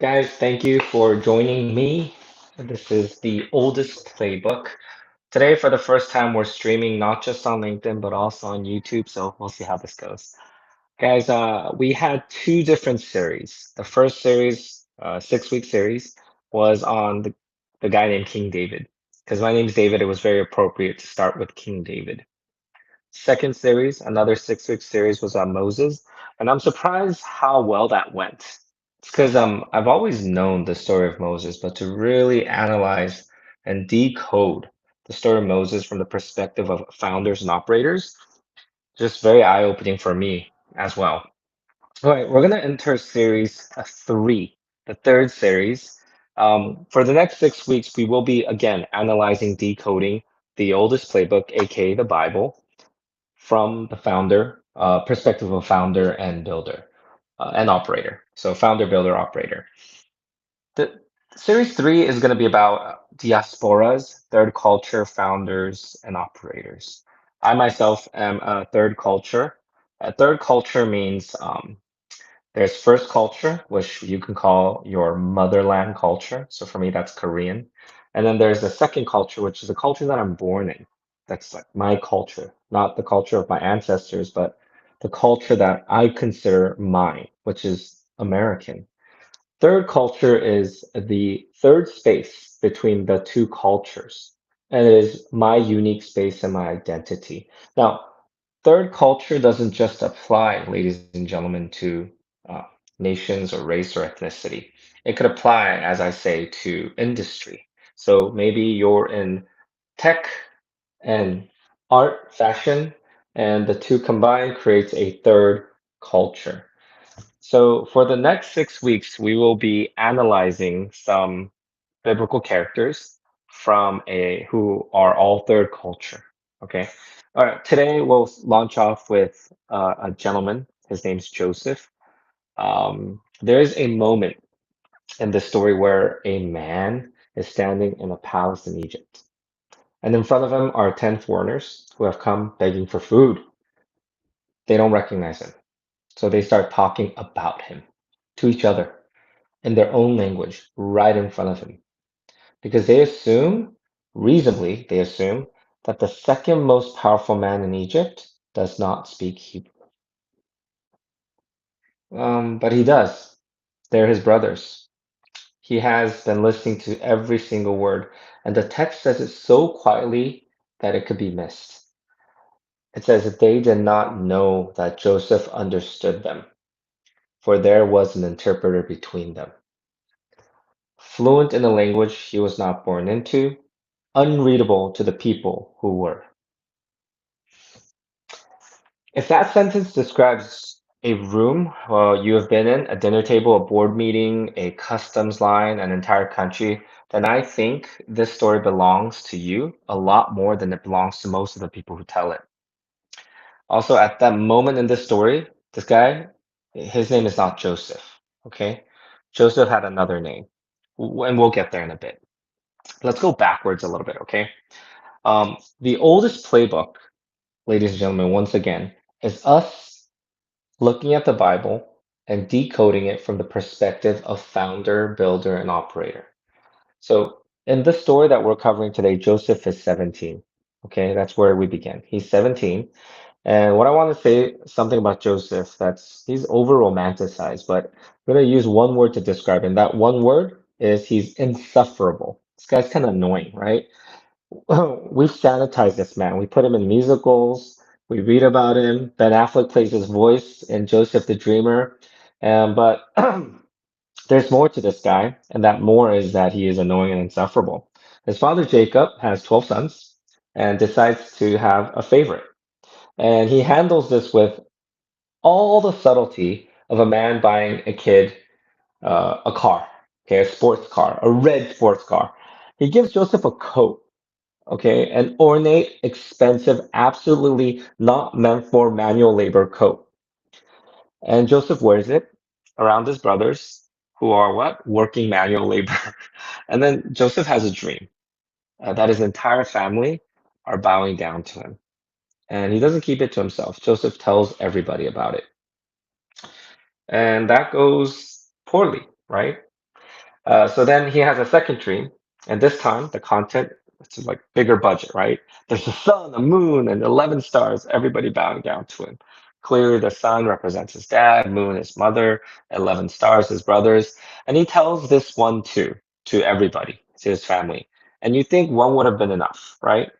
Guys, thank you for joining me. This is the oldest playbook. Today, for the first time, we're streaming not just on LinkedIn, but also on YouTube, so we'll see how this goes. Guys, we had two different series. The first series, 6 week series, was on the guy named King David. Because my name's David, it was very appropriate to start with King David. Second series, another 6 week series was on Moses, and I'm surprised how well that went. It's because I've always known the story of Moses, but to really analyze and decode the story of Moses from the perspective of founders and operators, just very eye-opening for me as well. All right, we're gonna enter series three, the third series. For the next 6 weeks, we will be again analyzing, decoding the oldest playbook, aka the Bible from the founder, perspective of founder and builder and operator. So founder, builder, operator. The series three is going to be about diasporas, third culture founders and operators. I myself am a third culture. A third culture means there's first culture, which you can call your motherland culture. So for me, that's Korean. And then there's the second culture, which is the culture that I'm born in. That's like my culture, not the culture of my ancestors, but the culture that I consider mine, which is American. Third culture is the third space between the two cultures, and it is my unique space and my identity. Now, third culture doesn't just apply, ladies and gentlemen, to uh, nations or race or ethnicity. It could apply, as I say, to industry. So maybe you're in tech and art, fashion, and the two combined creates a third culture. So for the next 6 weeks, we will be analyzing some biblical characters from a who are all third culture. Okay. All right. Today we'll launch off with a gentleman. His name's Joseph. There is a moment in the story where a man is standing in a palace in Egypt, and in front of him are 10 foreigners who have come begging for food. They don't recognize him, so they start talking about him to each other in their own language right in front of him because they assume, reasonably, they assume that the second most powerful man in Egypt does not speak Hebrew. But he does. They're his brothers. He has been listening to every single word, and the text says it so quietly that it could be missed. It says that they did not know that Joseph understood them, for there was an interpreter between them. Fluent in a language he was not born into, unreadable to the people who were. If that sentence describes a room you have been in, a dinner table, a board meeting, a customs line, an entire country, then I think this story belongs to you a lot more than it belongs to most of the people who tell it. Also, at that moment in this story, this guy, his name is not Joseph, okay? Joseph had another name, and we'll get there in a bit. Let's go backwards a little bit, okay? The oldest playbook, ladies and gentlemen, once again, is us looking at the Bible and decoding it from the perspective of founder, builder, and operator. So in the story that we're covering today, Joseph is 17. Okay, that's where we begin. He's 17. And what I want to say something about Joseph, that's he's over romanticized, but I'm going to use one word to describe him. That one word is he's insufferable. This guy's kind of annoying, right? We've sanitized this man. We put him in musicals. We read about him. Ben Affleck plays his voice in Joseph the Dreamer. But there's more to this guy, and that more is that he is annoying and insufferable. His father Jacob has 12 sons and decides to have a favorite. And he handles this with all the subtlety of a man buying a kid a car, okay, a sports car, a red sports car. He gives Joseph a coat, okay, an ornate, expensive, absolutely not meant for manual labor coat. And Joseph wears it around his brothers, who are what? Working manual labor. And then Joseph has a dream that his entire family are bowing down to him. And he doesn't keep it to himself. Joseph tells everybody about it. And that goes poorly, right? So then he has a second dream, and this time the content it's like bigger budget, right? There's the sun, the moon, and 11 stars, everybody bowing down to him. Clearly, the sun represents his dad, moon his mother, 11 stars his brothers, and he tells this one too to everybody, to his family. And you think one would have been enough, right?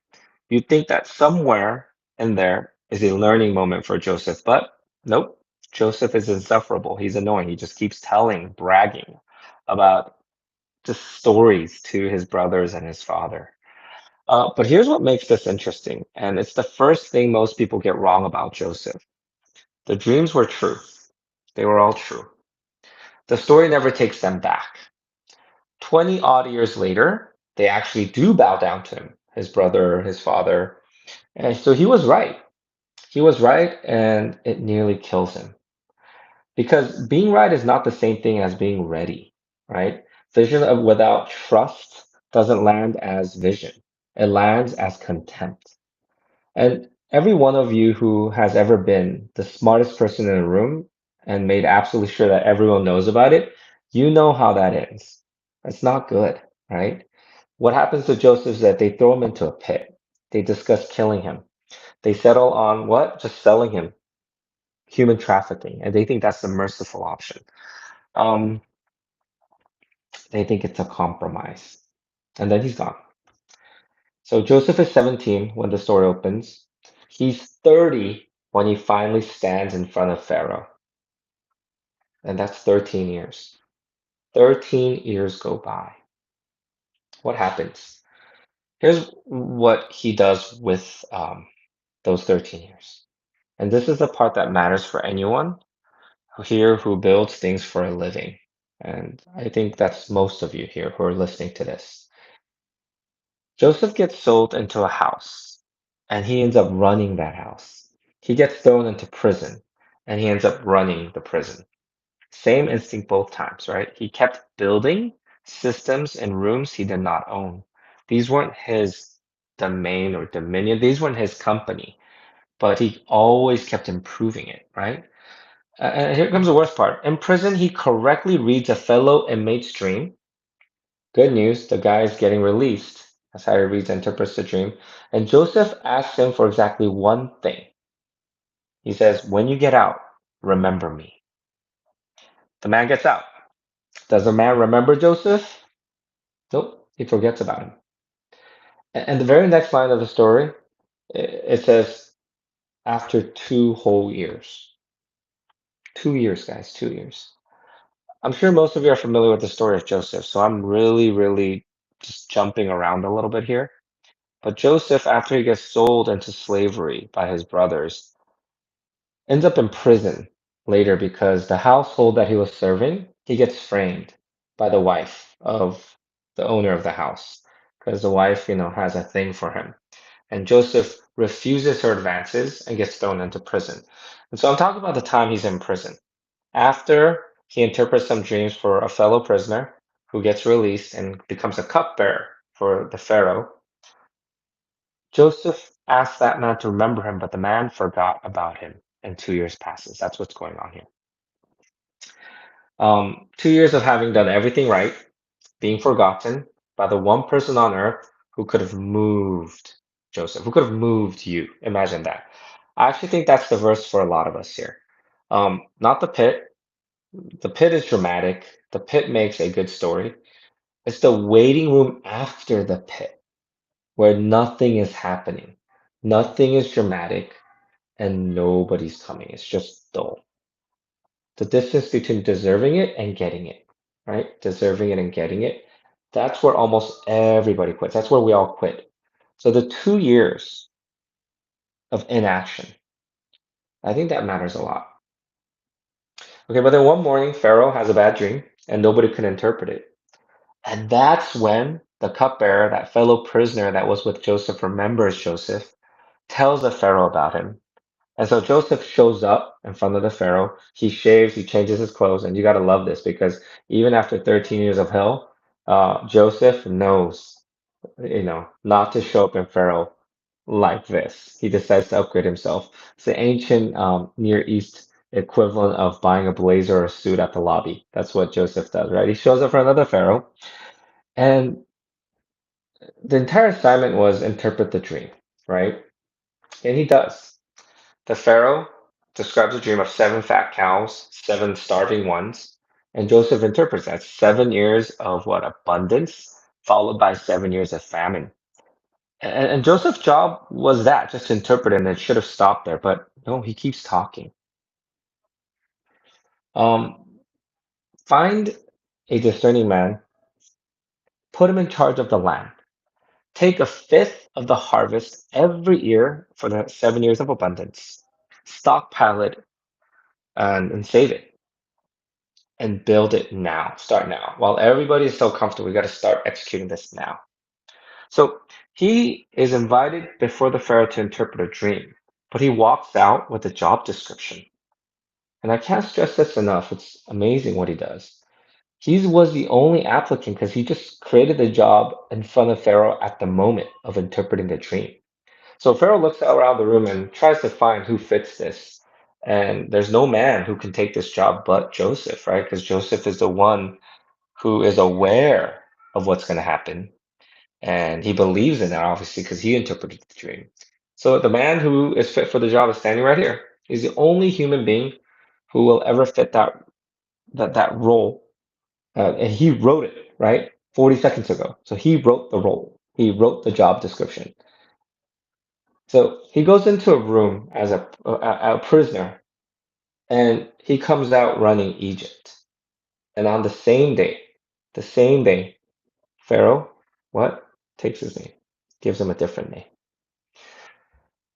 You think that somewhere in there is a learning moment for Joseph, but nope. Joseph is insufferable. He's annoying. He just keeps telling, bragging about just stories to his brothers and his father. But here's what makes this interesting, and it's the first thing most people get wrong about Joseph. The dreams were true. They were all true. The story never takes them back. 20 odd years later, they actually do bow down to him, his brother, his father. And so he was right. He was right, and it nearly kills him. Because being right is not the same thing as being ready, right? Vision of without trust doesn't land as vision. It lands as contempt. And every one of you who has ever been the smartest person in a room and made absolutely sure that everyone knows about it, you know how that ends. It's not good, right? What happens to Joseph is that they throw him into a pit. They discuss killing him. They settle on what? Just selling him, human trafficking, and they think that's the merciful option. Um, they think it's a compromise. And then he's gone. So Joseph is 17 when the story opens. He's 30 when he finally stands in front of Pharaoh. And that's 13 years. 13 years go by. What happens? Here's what he does with those 13 years. And this is the part that matters for anyone here who builds things for a living. And I think that's most of you here who are listening to this. Joseph gets sold into a house and he ends up running that house. He gets thrown into prison and he ends up running the prison. Same instinct both times, right? He kept building systems and rooms he did not own. These weren't his domain or dominion, these weren't his company, but he always kept improving it, right? And here comes the worst part. In prison, he correctly reads a fellow inmate's dream. Good news, the guy is getting released. That's how he reads and interprets the dream. And Joseph asks him for exactly one thing. He says, when you get out, remember me. The man gets out. Does the man remember Joseph? Nope, he forgets about him. And the very next line of the story, it says, after 2 whole years. 2 years, guys, 2 years. I'm sure most of you are familiar with the story of Joseph, so I'm really just jumping around a little bit here. But Joseph, after he gets sold into slavery by his brothers, ends up in prison later because the household that he was serving, he gets framed by the wife of the owner of the house because the wife, has a thing for him. And Joseph refuses her advances and gets thrown into prison. And so I'm talking about the time he's in prison. After he interprets some dreams for a fellow prisoner who gets released and becomes a cupbearer for the Pharaoh, Joseph asked that man to remember him, but the man forgot about him, and 2 years passes. That's what's going on here. 2 years of having done everything right, being forgotten by the one person on earth who could have moved Joseph, who could have moved you. Imagine that. I actually think that's the verse for a lot of us here. Not the pit. The pit is dramatic. The pit makes a good story. It's the waiting room after the pit where nothing is happening. Nothing is dramatic and nobody's coming. It's just dull. The distance between deserving it and getting it, right? Deserving it and getting it. That's where almost everybody quits. That's where we all quit. So the 2 years of inaction, I think that matters a lot. Okay, but then one morning, Pharaoh has a bad dream and nobody can interpret it. And that's when the cupbearer, that fellow prisoner that was with Joseph, remembers Joseph, tells the Pharaoh about him. And so Joseph shows up in front of the Pharaoh. He shaves, he changes his clothes, and you got to love this because even after 13 years of hell, Joseph knows, not to show up in Pharaoh like this. He decides to upgrade himself. It's the ancient Near East equivalent of buying a blazer or a suit at the lobby. That's what Joseph does, right? He shows up for another pharaoh, and the entire assignment was interpret the dream, right? And he does. The pharaoh describes a dream of seven fat cows, seven starving ones, and Joseph interprets that 7 years of what abundance, followed by 7 years of famine. And Joseph's job was that, just to interpret it, and it should have stopped there. But no, he keeps talking. Um, Find a discerning man, put him in charge of the land. Take a fifth of the harvest every year for the 7 years of abundance. Stockpile it and save it and build it now. Start now. While everybody is so comfortable, we got to start executing this now. So he is invited before the Pharaoh to interpret a dream, but he walks out with a job description. And I can't stress this enough. It's amazing what he does. He was the only applicant because he just created the job in front of Pharaoh at the moment of interpreting the dream. So Pharaoh looks around the room and tries to find who fits this. And there's no man who can take this job but Joseph, right? Because Joseph is the one who is aware of what's going to happen. And he believes in that, obviously, because he interpreted the dream. So the man who is fit for the job is standing right here. He's the only human being who will ever fit that role. And he wrote it, right? 40 seconds ago. So he wrote the role. He wrote the job description. So he goes into a room as a prisoner, and he comes out running Egypt. And on the same day, Pharaoh, what? Takes his name, gives him a different name.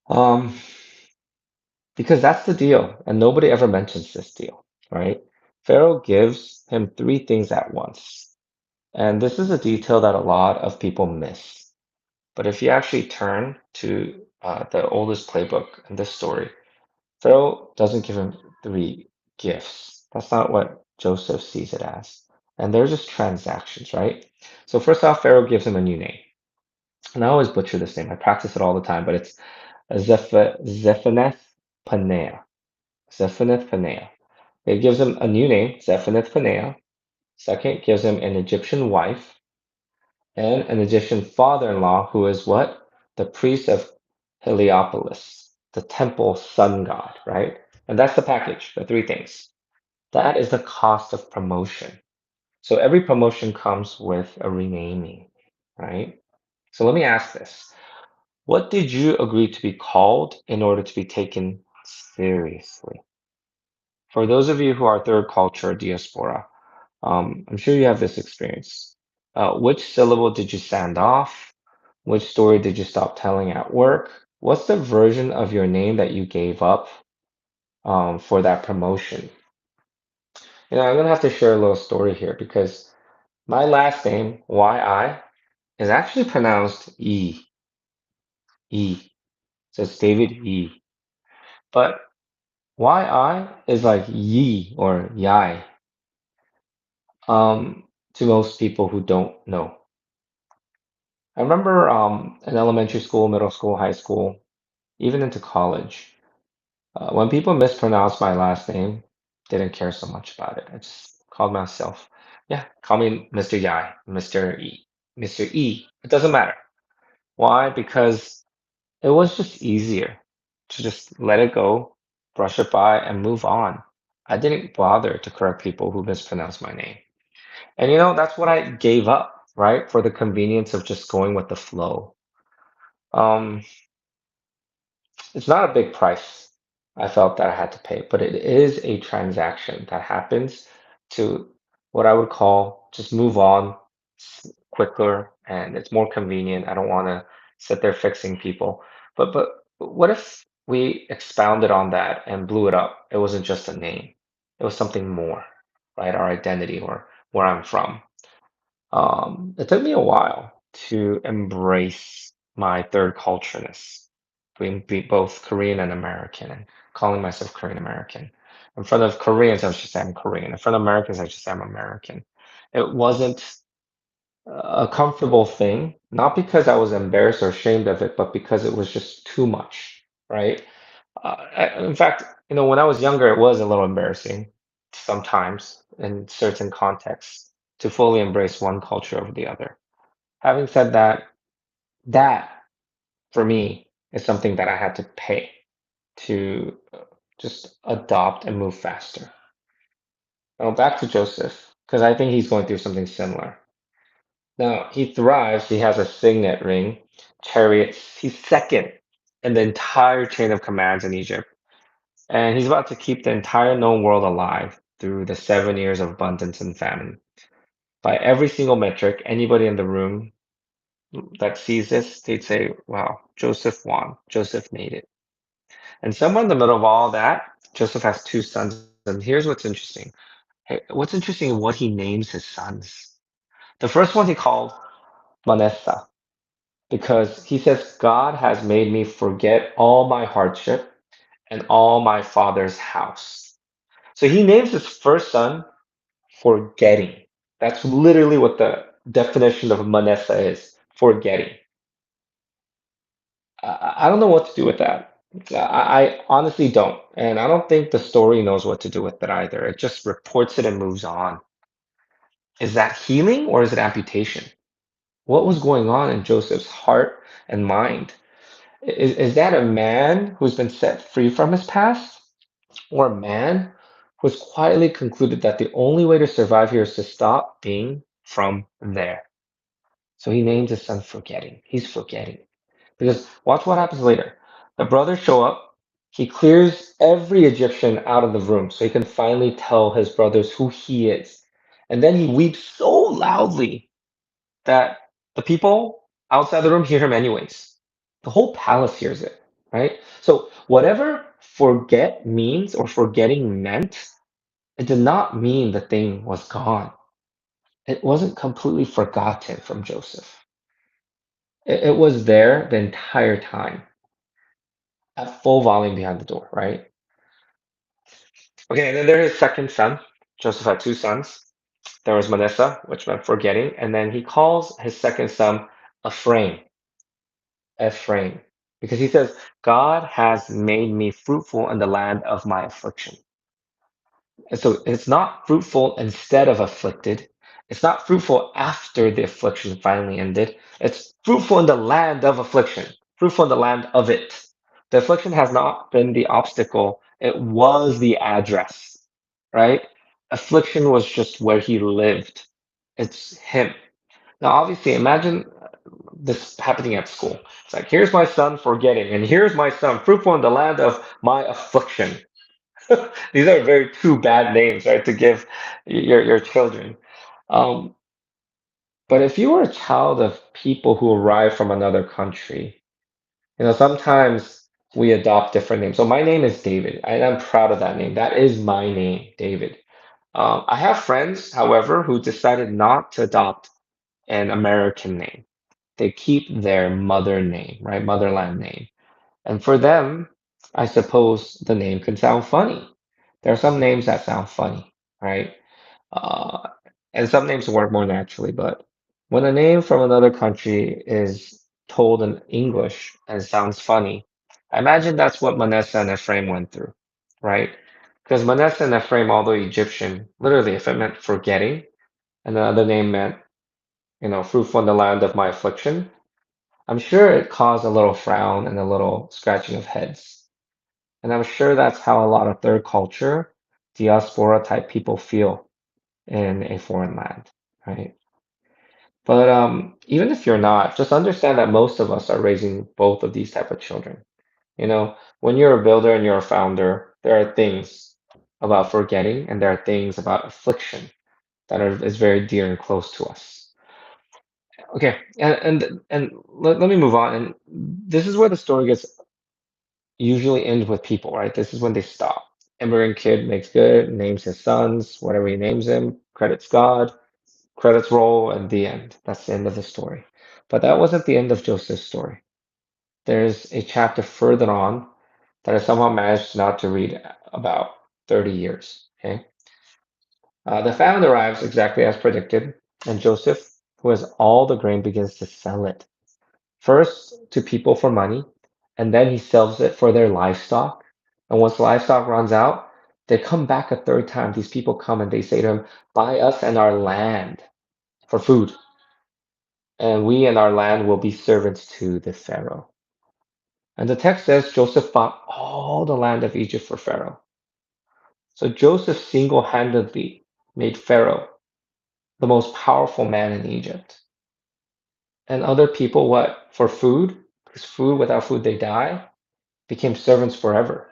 Um, because that's the deal, and nobody ever mentions this deal, right? Pharaoh gives him three things at once. And this is a detail that a lot of people miss. But if you actually turn to the oldest playbook in this story, Pharaoh doesn't give him three gifts. That's not what Joseph sees it as. And they're just transactions, right? So first off, Pharaoh gives him a new name. And I always butcher this name. I practice it all the time, but it's Zephanath Paneah. Zephanath Paneah. It gives him a new name, Zephanath Paneah. Second, gives him an Egyptian wife and an Egyptian father-in-law who is what? The priest of Heliopolis, the temple sun god, right? And that's the package, the three things. That is the cost of promotion. So every promotion comes with a renaming, right? So let me ask this. What did you agree to be called in order to be taken seriously? For those of you who are third culture diaspora, I'm sure you have this experience. Which syllable did you sand off? Which story did you stop telling at work? What's the version of your name that you gave up for that promotion? I'm gonna have to share a little story here because my last name, YI, is actually pronounced E. So it's David E. But YI is like Yi or Yai to most people who don't know. I remember in elementary school, middle school, high school, even into college, when people mispronounced my last name, didn't care so much about it. I just called myself, yeah, call me Mr. Yai, Mr. E, Mr. E. It doesn't matter. Why? Because it was just easier to just let it go, brush it by, and move on. I didn't bother to correct people who mispronounced my name. And that's what I gave up, right? For the convenience of just going with the flow. Um, it's not a big price I felt that I had to pay, but it is a transaction that happens to what I would call just move on quicker and it's more convenient. I don't want to sit there fixing people. But what if we expounded on that and blew it up? It wasn't just a name. It was something more, right? Our identity or where I'm from. It took me a while to embrace my third cultureness, being both Korean and American, and calling myself Korean American. In front of Koreans, I was just say I'm Korean. In front of Americans, I just say I'm American. It wasn't a comfortable thing, not because I was embarrassed or ashamed of it, but because it was just too much, right? In fact, When I was younger, it was a little embarrassing sometimes in certain contexts to fully embrace one culture over the other. Having said that, that for me is something that I had to pay to just adopt and move faster. Now back to Joseph, because I think he's going through something similar. Now he thrives, he has a signet ring, chariots, he's second in the entire chain of commands in Egypt. And he's about to keep the entire known world alive through the 7 years of abundance and famine. By every single metric, anybody in the room that sees this, they'd say, wow, Joseph won. Joseph made it. And somewhere in the middle of all that, Joseph has two sons. And here's what's interesting. Hey, what's interesting is what he names his sons. The first one he called Manasseh because he says, God has made me forget all my hardship and all my father's house. So he names his first son forgetting. That's literally what the definition of Manasseh is, forgetting. I don't know what to do with that. I honestly don't. And I don't think the story knows what to do with it either. It just reports it and moves on. Is that healing or is it amputation? What was going on in Joseph's heart and mind? Is that a man who's been set free from his past? Or a man who's quietly concluded that the only way to survive here is to stop being from there? So he names his son Forgetting. He's forgetting. Because watch what happens later. The brothers show up. He clears every Egyptian out of the room so he can finally tell his brothers who he is. And then he weeps so loudly that the people outside the room hear him anyways. The whole palace hears it, right? So whatever forget means or forgetting meant, it did not mean the thing was gone. It wasn't completely forgotten from Joseph. It was there the entire time at full volume behind the door, right? Okay, and then there's his second son. Joseph had two sons. There was Manasseh, which meant forgetting, and then he calls his second son Ephraim, Ephraim, because he says, God has made me fruitful in the land of my affliction. And so it's not fruitful instead of afflicted. It's not fruitful after the affliction finally ended. It's fruitful in the land of affliction, fruitful in the land of it. The affliction has not been the obstacle, it was the address, right? Affliction was just where he lived. It's him. Now, obviously, imagine this happening at school. It's like, here's my son forgetting, and here's my son fruitful in the land of my affliction. These are very two bad names, right, to give your children. Um, but if you were a child of people who arrive from another country, sometimes we adopt different names. So my name is David, and I'm proud of that name. That is my name, David. I have friends, however, who decided not to adopt an American name. They keep their mother name, right, motherland name. And for them, I suppose the name can sound funny. There are some names that sound funny, right? Uh, and some names work more naturally, but when a name from another country is told in English and sounds funny, I imagine that's what Manasseh and Ephraim went through, right? Because Manasseh and Ephraim, although Egyptian, literally, if it meant forgetting, and the other name meant, fruitful in the land of my affliction, I'm sure it caused a little frown and a little scratching of heads. And I'm sure that's how a lot of third culture, diaspora type people feel in a foreign land, right? But even if you're not, just understand that most of us are raising both of these type of children. When you're a builder and you're a founder, there are things about forgetting and there are things about affliction that is very dear and close to us. Okay, and let me move on. And this is where the story gets usually ends with people, right? This is when they stop. Immigrant kid makes good, names his sons, whatever he names him, credits God, credits roll, and the end. That's the end of the story. But that wasn't the end of Joseph's story. There's a chapter further on that I somehow managed not to read about 30 years. Okay. The famine arrives exactly as predicted, and Joseph, who has all the grain, begins to sell it. First to people for money, and then he sells it for their livestock. And once livestock runs out, they come back a third time. These people come and they say to him, buy us and our land for food, and we and our land will be servants to the Pharaoh. And the text says Joseph bought all the land of Egypt for Pharaoh. So Joseph single-handedly made Pharaoh the most powerful man in Egypt. And other people, what? For food? Because food, without food, they die, became servants forever.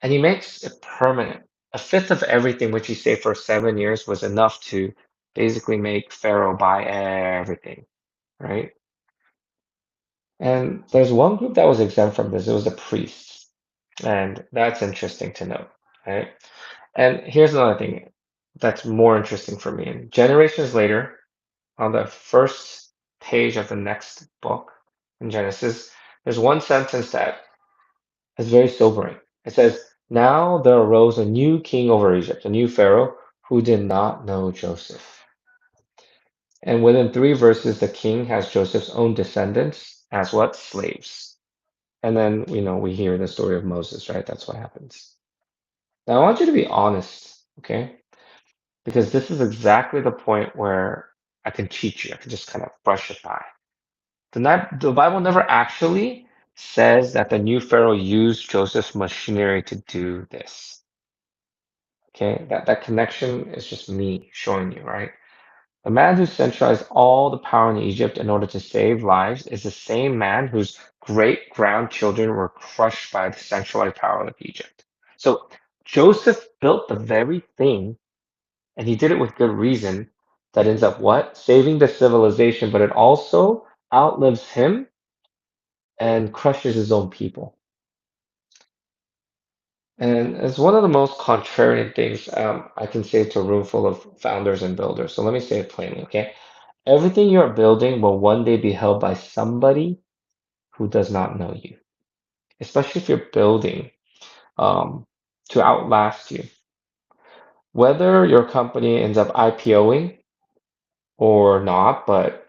And he makes it permanent. A fifth of everything which he saved for 7 years was enough to basically make Pharaoh buy everything, right? And there's one group that was exempt from this. It was the priests. And that's interesting to note, right? And here's another thing that's more interesting for me. And generations later, on the first page of the next book in Genesis, there's one sentence that is very sobering. It says, now there arose a new king over Egypt, a new Pharaoh, who did not know Joseph. And within 3 verses, the king has Joseph's own descendants as what? Slaves. And then, we hear the story of Moses, right? That's what happens. Now, I want you to be honest, okay? Because this is exactly the point where I can cheat you. I can just kind of brush it by. The Bible never actually says that the new Pharaoh used Joseph's machinery to do this. Okay, that connection is just me showing you, right? The man who centralized all the power in Egypt in order to save lives is the same man whose great grandchildren were crushed by the centralized power of Egypt. So Joseph built the very thing, and he did it with good reason, that ends up what? Saving the civilization, but it also outlives him and crushes his own people. And it's one of the most contrarian things I can say to a room full of founders and builders. So let me say it plainly, okay? Everything you're building will one day be held by somebody who does not know you, especially if you're building um, to outlast you. Whether your company ends up IPOing or not, but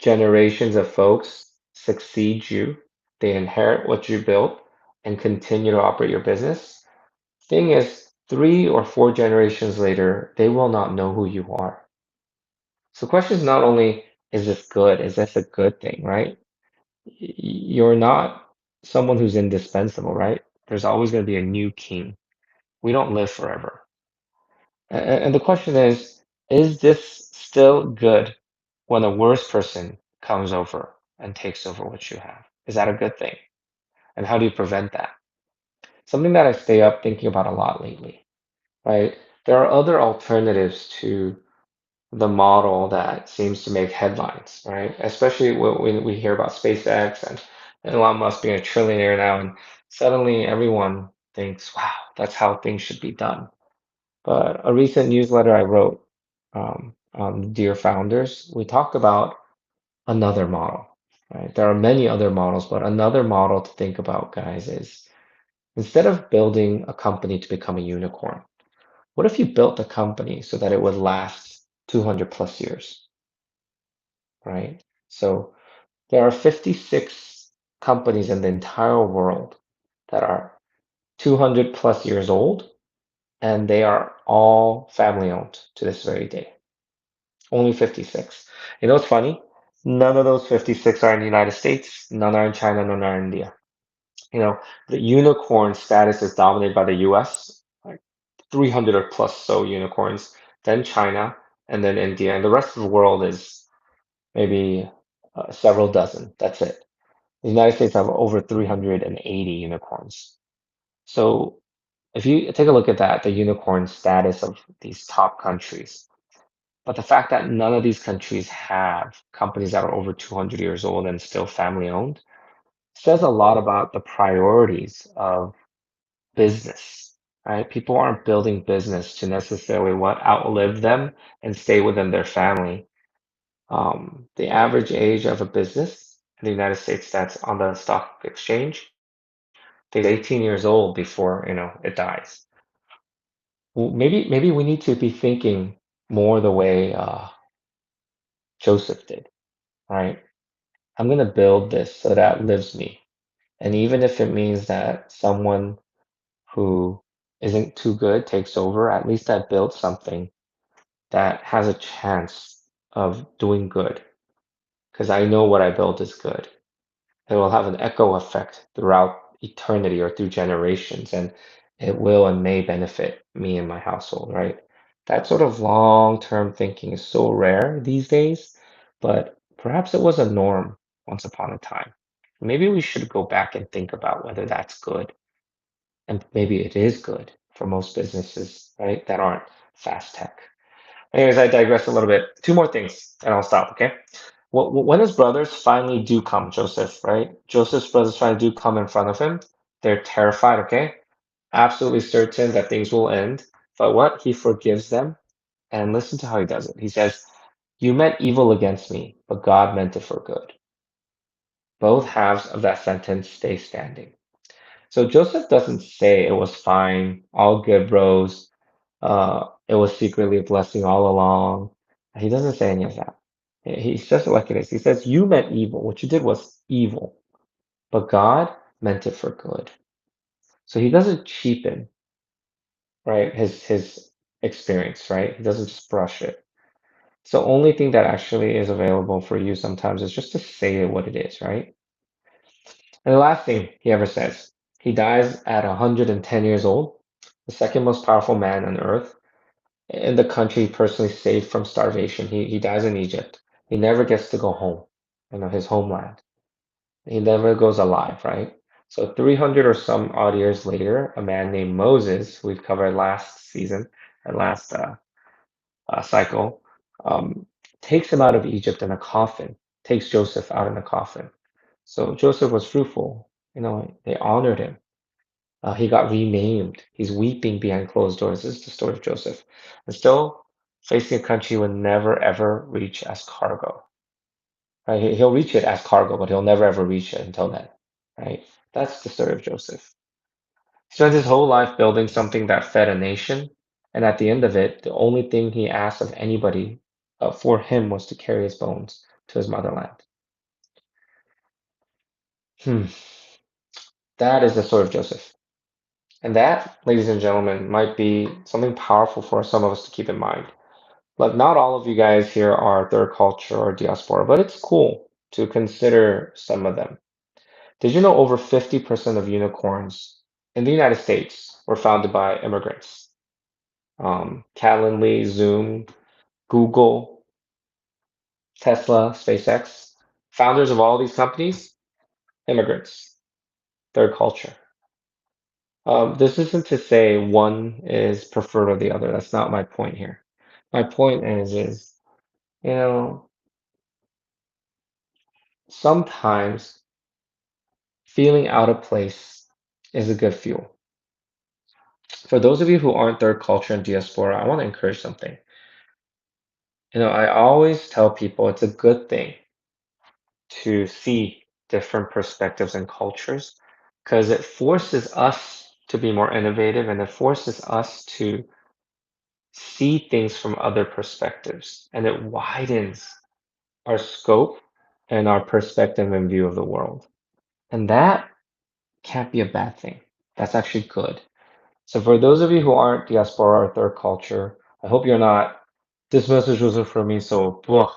generations of folks succeed you, they inherit what you built and continue to operate your business. Thing is, 3 or 4 generations later, they will not know who you are. So the question is not only, is this good? Is this a good thing, right? You're not someone who's indispensable, right? There's always going to be a new king. We don't live forever. And the question is this still good when a worse person comes over and takes over what you have? Is that a good thing? And how do you prevent that? Something that I stay up thinking about a lot lately, right? There are other alternatives to the model that seems to make headlines, right? Especially when we hear about SpaceX and Elon Musk being a trillionaire now, and suddenly everyone thinks, wow, that's how things should be done. But a recent newsletter I wrote on Dear Founders, we talked about another model, right? There are many other models, but another model to think about, guys, is instead of building a company to become a unicorn, what if you built a company so that it would last 200 plus years, right? So there are 56 companies in the entire world that are 200 plus years old, and they are all family owned to this very day. Only 56. You know what's funny? None of those 56 are in the United States, none are in China, none are in India. You know, the unicorn status is dominated by the US, like 300 or plus so unicorns, then China, and then India, and the rest of the world is maybe several dozen. That's it. The United States have over 380 unicorns. So if you take a look at that, the unicorn status of these top countries, but the fact that none of these countries have companies that are over 200 years old and still family owned says a lot about the priorities of business, right? People aren't building business to necessarily what outlive them and stay within their family. The average age of a business in the United States that's on the stock exchange, is 18 years old before it dies. Well, maybe we need to be thinking more the way Joseph did, right? I'm gonna build this so that lives me, and even if it means that someone who isn't too good takes over, at least I built something that has a chance of doing good because I know what I built is good. It will have an echo effect throughout eternity or through generations, and it will and may benefit me and my household, right? That sort of long-term thinking is so rare these days, but perhaps it was a norm once upon a time. Maybe we should go back and think about whether that's good, and maybe it is good for most businesses, right, that aren't fast tech. Anyways, I digress a little bit. Two more things, and I'll stop, okay? When his brothers finally do come, Joseph, right? Joseph's brothers finally do come in front of him. They're terrified, okay? Absolutely certain that things will end. But what? He forgives them. And listen to how he does it. He says, "You meant evil against me, but God meant it for good." Both halves of that sentence stay standing. So Joseph doesn't say it was fine, all good, bros. It was secretly a blessing all along. He doesn't say any of that. He says it like it is. He says, "You meant evil. What you did was evil, but God meant it for good." So he doesn't cheapen, right, his experience, right? He doesn't just brush it. So only thing that actually is available for you sometimes is just to say it what it is, right? And the last thing he ever says, he dies at 110 years old, the second most powerful man on earth, in the country personally saved from starvation. He dies in Egypt. He never gets to go home, his homeland. He never goes alive, right? So 300 or some odd years later, a man named Moses, who we've covered last season, or last cycle, um, takes him out of Egypt in a coffin, takes Joseph out in a coffin. So Joseph was fruitful. They honored him. He got renamed. He's weeping behind closed doors. This is the story of Joseph. And still facing a country he would never ever reach as cargo. Right? He'll reach it as cargo, but he'll never ever reach it until then. Right? That's the story of Joseph. He spent his whole life building something that fed a nation, and at the end of it, the only thing he asked of anybody for him was to carry his bones to his motherland. Hmm. That is the story of Joseph. And that, ladies and gentlemen, might be something powerful for some of us to keep in mind. But not all of you guys here are third culture or diaspora, but it's cool to consider some of them. Did you know over 50% of unicorns in the United States were founded by immigrants? Calendly, Zoom, Google, Tesla, SpaceX, founders of all these companies, immigrants, third culture. This isn't to say one is preferred or the other. That's not my point here. My point is, you know, sometimes feeling out of place is a good fuel. For those of you who aren't third culture and diaspora, I want to encourage something. I always tell people it's a good thing to see different perspectives and cultures because it forces us to be more innovative and it forces us to see things from other perspectives and it widens our scope and our perspective and view of the world. And that can't be a bad thing. That's actually good. So for those of you who aren't diaspora or third culture, I hope you're not, this message wasn't for me, so ugh.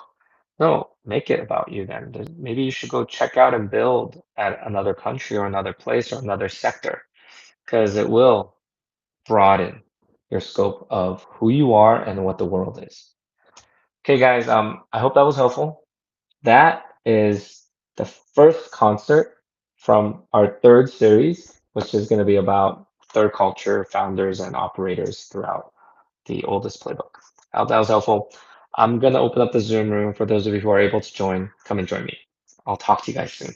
No, make it about you then. Maybe you should go check out and build at another country or another place or another sector, because it will broaden your scope of who you are and what the world is. Okay, guys, I hope that was helpful. That is the first concert from our third series, which is going to be about third culture founders and operators throughout the oldest playbook. I hope that was helpful. I'm going to open up the Zoom room for those of you who are able to join. Come and join me. I'll talk to you guys soon.